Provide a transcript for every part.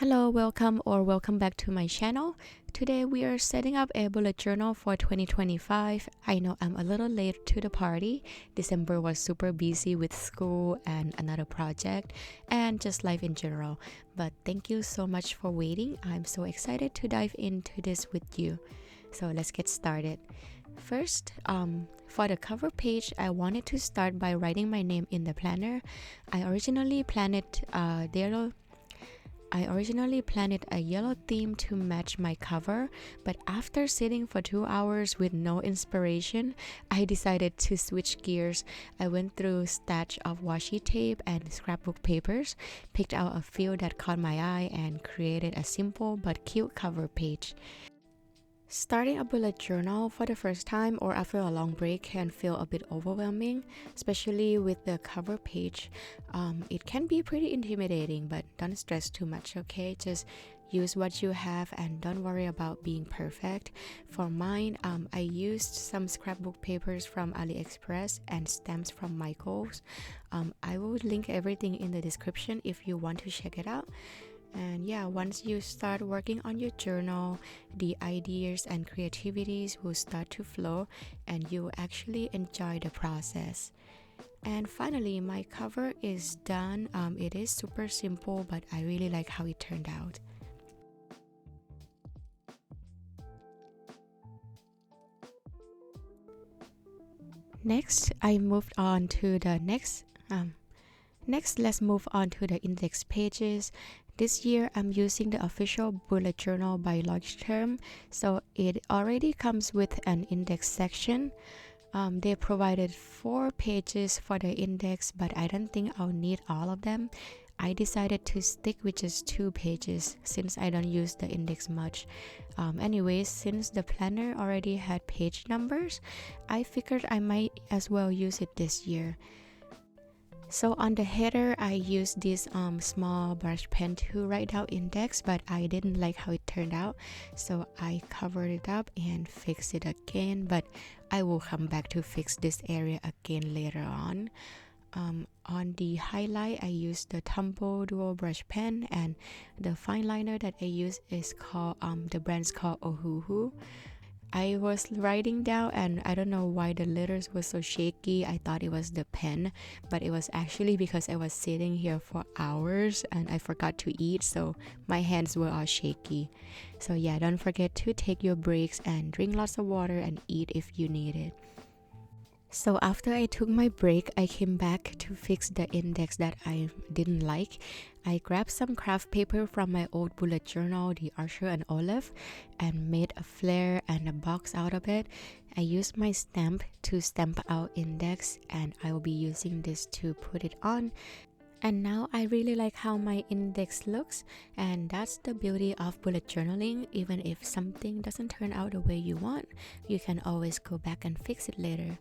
Hello, welcome back to my channel. Today we are setting up a bullet journal for 2025. I know I'm a little late to the party. December was super busy with school and another project and just life in general. But thank you so much for waiting. I'm so excited to dive into this with you. So let's get started. First, for the cover page, I wanted to start by writing my name in the planner. I originally planned a yellow theme to match my cover, but after sitting for 2 hours with no inspiration, I decided to switch gears. I went through a stash of washi tape and scrapbook papers, picked out a few that caught my eye, and created a simple but cute cover page. Starting a bullet journal for the first time or after a long break can feel a bit overwhelming, especially with the cover page. It can be pretty intimidating, but don't stress too much, okay? Just use what you have and don't worry about being perfect. For mine, I used some scrapbook papers from AliExpress and stamps from Michaels. I will link everything in the description if you want to check it out. And yeah, once you start working on your journal, the ideas and creativities will start to flow and you will actually enjoy the process. And finally, my cover is done. It is super simple, but I really like how it turned out. Next, let's move on to the index pages. This year, I'm using the official bullet journal by Logiterm, so it already comes with an index section. They provided 4 pages for the index, but I don't think I'll need all of them. I decided to stick with just 2 pages since I don't use the index much. Anyways, since the planner already had page numbers, I figured I might as well use it this year. So on the header, I used this small brush pen to write out index, but I didn't like how it turned out, so I covered it up and fixed it again, but I will come back to fix this area again later on. On the highlight, I used the Tombow dual brush pen, and the fine liner that I use is called the brand's called Ohuhu. I was writing down and I don't know why the letters were so shaky. I thought it was the pen, but it was actually because I was sitting here for hours and I forgot to eat, so my hands were all shaky. So yeah, don't forget to take your breaks and drink lots of water and eat if you need it. So after I took my break, I came back to fix the index that I didn't like. I grabbed some craft paper from my old bullet journal, the Archer and Olive, and made a flare and a box out of it. I used my stamp to stamp out index, and I will be using this to put it on. And now I really like how my index looks, and that's the beauty of bullet journaling. Even if something doesn't turn out the way you want, you can always go back and fix it later.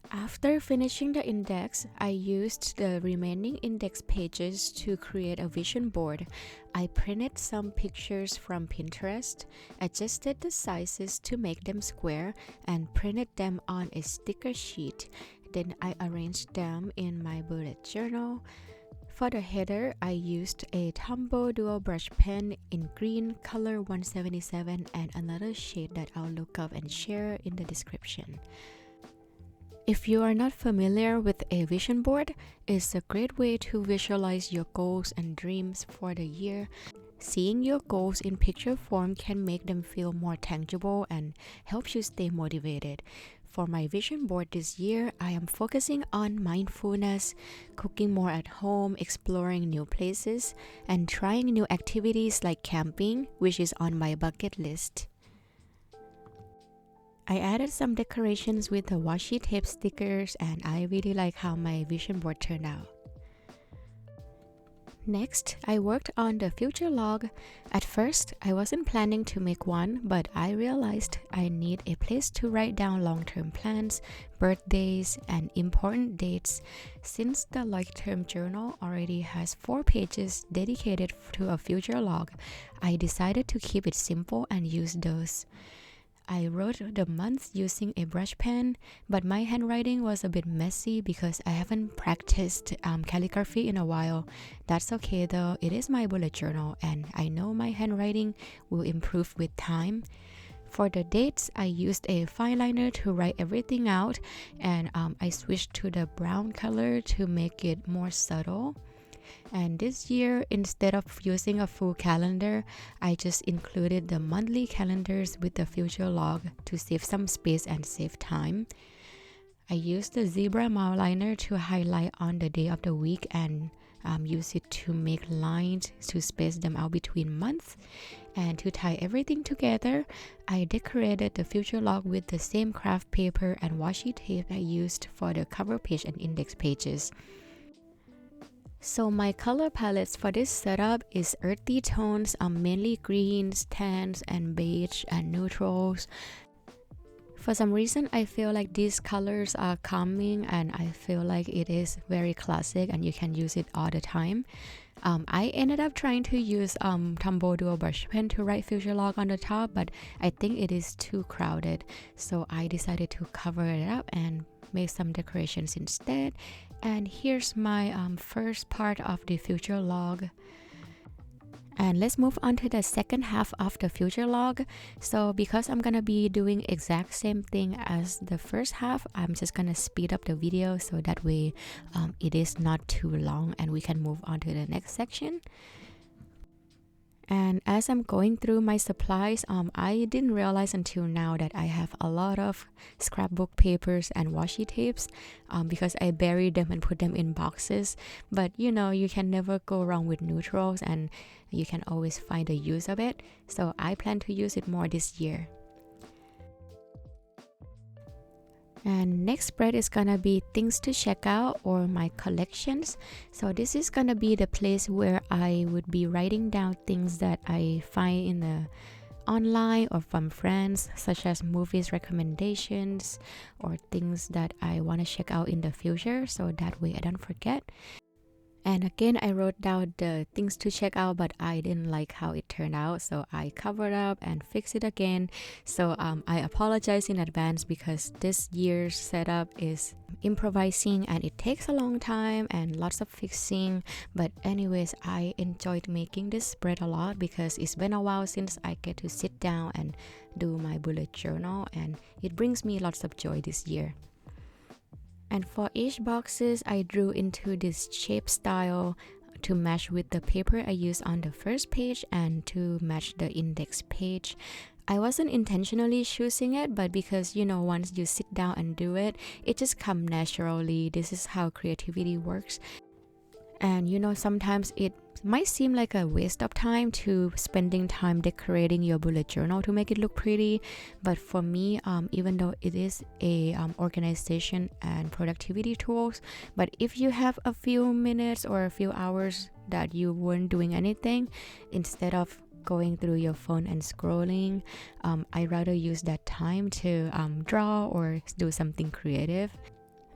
After finishing the index, I used the remaining index pages to create a vision board. I printed some pictures from Pinterest, adjusted the sizes to make them square, and printed them on a sticker sheet. Then I arranged them in my bullet journal. For the header, I used a Tombow dual brush pen in green color 177 and another shade that I'll look up and share in the description. If you are not familiar with a vision board, it's a great way to visualize your goals and dreams for the year. Seeing your goals in picture form can make them feel more tangible and helps you stay motivated. For my vision board this year, I am focusing on mindfulness, cooking more at home, exploring new places, and trying new activities like camping, which is on my bucket list. I added some decorations with the washi tape stickers, and I really like how my vision board turned out. Next, I worked on the future log. At first, I wasn't planning to make one, but I realized I need a place to write down long-term plans, birthdays, and important dates. Since the Logiterm journal already has 4 pages dedicated to a future log, I decided to keep it simple and use those. I wrote the months using a brush pen, but my handwriting was a bit messy because I haven't practiced calligraphy in a while. That's okay though, it is my bullet journal and I know my handwriting will improve with time. For the dates, I used a fine liner to write everything out, and I switched to the brown color to make it more subtle. And this year, instead of using a full calendar, I just included the monthly calendars with the future log to save some space and save time. I used the zebra mouth liner to highlight on the day of the week and use it to make lines to space them out between months. And to tie everything together, I decorated the future log with the same craft paper and washi tape I used for the cover page and index pages. So my color palettes for this setup is earthy tones, mainly greens, tans, and beige and neutrals. For some reason, I feel like these colors are calming and I feel like it is very classic and you can use it all the time. I ended up trying to use Tombow Duo brush pen to write future log on the top, but I think it is too crowded. So I decided to cover it up and make some decorations instead. And here's my first part of the future log. And let's move on to the second half of the future log. So because I'm gonna be doing exact same thing as the first half, I'm just gonna speed up the video so that way it is not too long and we can move on to the next section. And as I'm going through my supplies, I didn't realize until now that I have a lot of scrapbook papers and washi tapes because I buried them and put them in boxes. But you know, you can never go wrong with neutrals and you can always find a use of it. So I plan to use it more this year. And next spread is gonna be things to check out or my collections. So this is gonna be the place where I would be writing down things that I find in the online or from friends, such as movies recommendations or things that I want to check out in the future, so that way I don't forget. And again, I wrote down the things to check out, but I didn't like how it turned out, so I covered up and fixed it again. So I apologize in advance because this year's setup is improvising and it takes a long time and lots of fixing. But anyways, I enjoyed making this spread a lot because it's been a while since I get to sit down and do my bullet journal, and it brings me lots of joy this year. And for each boxes, I drew into this shape style to match with the paper I used on the first page and to match the index page. I wasn't intentionally choosing it, but because, you know, once you sit down and do it, it just comes naturally. This is how creativity works. And you know, sometimes it might seem like a waste of time to spending time decorating your bullet journal to make it look pretty, but for me, even though it is a organization and productivity tools, but if you have a few minutes or a few hours that you weren't doing anything, instead of going through your phone and scrolling, I'd rather use that time to draw or do something creative.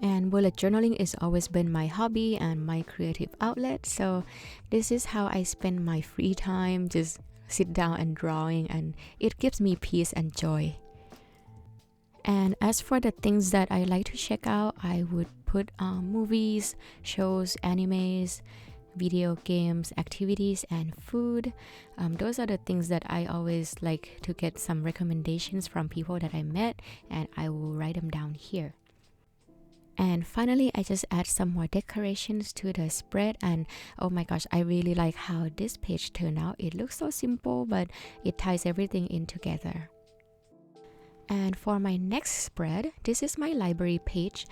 And bullet journaling has always been my hobby and my creative outlet, so this is how I spend my free time, just sit down and drawing, and it gives me peace and joy. And as for the things that I like to check out, I would put movies, shows, animes, video games, activities, and food. Those are the things that I always like to get some recommendations from people that I met, and I will write them down here. And finally, I just add some more decorations to the spread, and oh my gosh, I really like how this page turned out. It looks so simple, but it ties everything in together. And for my next spread, this is my library page.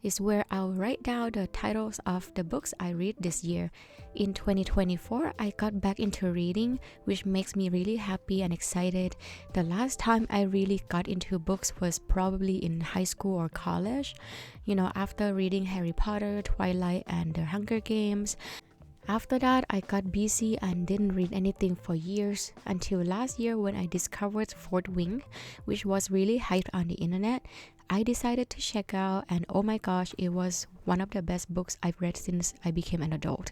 Is where I'll write down the titles of the books I read this year. In 2024, I got back into reading, which makes me really happy and excited. The last time I really got into books was probably in high school or college. You know, after reading Harry Potter, Twilight, and The Hunger Games. After that, I got busy and didn't read anything for years until last year when I discovered Fourth Wing, which was really hyped on the internet. I decided to check out, and oh my gosh, it was one of the best books I've read since I became an adult.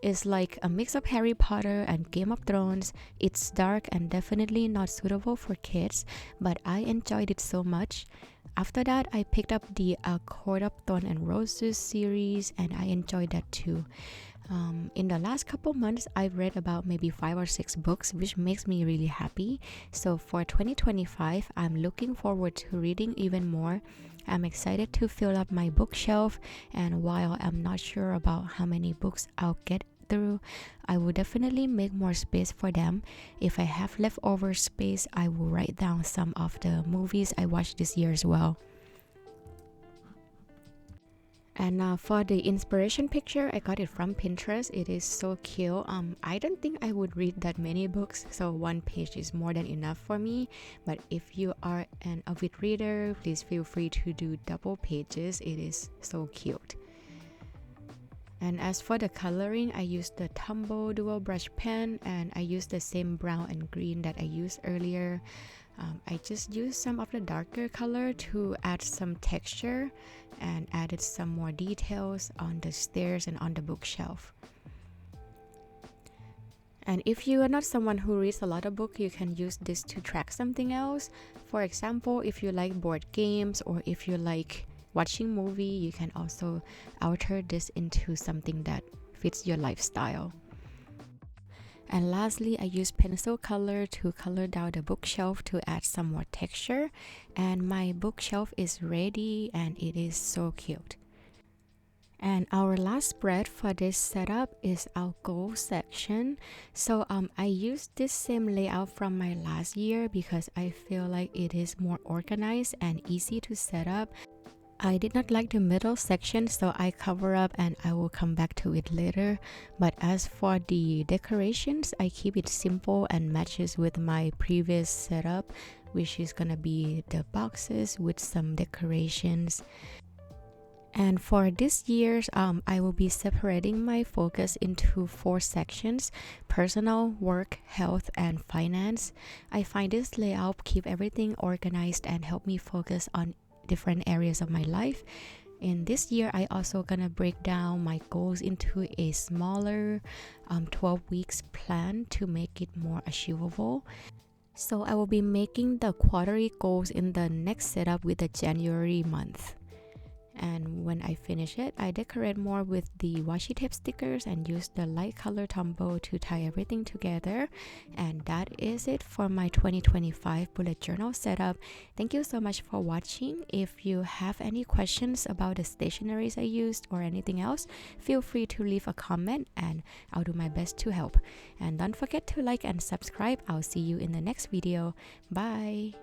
is like a mix of Harry Potter and Game of Thrones. It's dark and definitely not suitable for kids, but I enjoyed it so much. After that, I picked up the Court of Thorn and Roses series, and I enjoyed that too. In the last couple months, I've read about maybe 5 or 6 books, which makes me really happy. So for 2025, I'm looking forward to reading even more. I'm excited to fill up my bookshelf, and while I'm not sure about how many books I'll get through, I will definitely make more space for them. If I have leftover space, I will write down some of the movies I watched this year as well. And for the inspiration picture, I got it from Pinterest. It is so cute. I don't think I would read that many books, so 1 page is more than enough for me. But if you are an avid reader, please feel free to do double pages. It is so cute. And as for the coloring, I used the Tombow dual brush pen, and I used the same brown and green that I used earlier. I just used some of the darker color to add some texture and added some more details on the stairs and on the bookshelf. And if you are not someone who reads a lot of books, you can use this to track something else. For example, if you like board games or if you like watching movie, you can also alter this into something that fits your lifestyle. And lastly, I use pencil color to color down the bookshelf to add some more texture. And my bookshelf is ready and it is so cute. And our last spread for this setup is our goal section. So I used this same layout from my last year because I feel like it is more organized and easy to set up. I did not like the middle section, so I cover up and I will come back to it later. But as for the decorations, I keep it simple and matches with my previous setup, which is gonna be the boxes with some decorations. And for this year's, I will be separating my focus into 4 sections: personal, work, health, and finance. I find this layout keep everything organized and help me focus on different areas of my life. In this year, I also gonna break down my goals into a smaller 12 weeks plan to make it more achievable. So I will be making the quarterly goals in the next setup with the January month. And when I finish it, I decorate more with the washi tape stickers and use the light color Tombow to tie everything together. And that is it for my 2025 bullet journal setup. Thank you so much for watching. If you have any questions about the stationeries I used or anything else, feel free to leave a comment and I'll do my best to help. And don't forget to like and subscribe. I'll see you in the next video. Bye!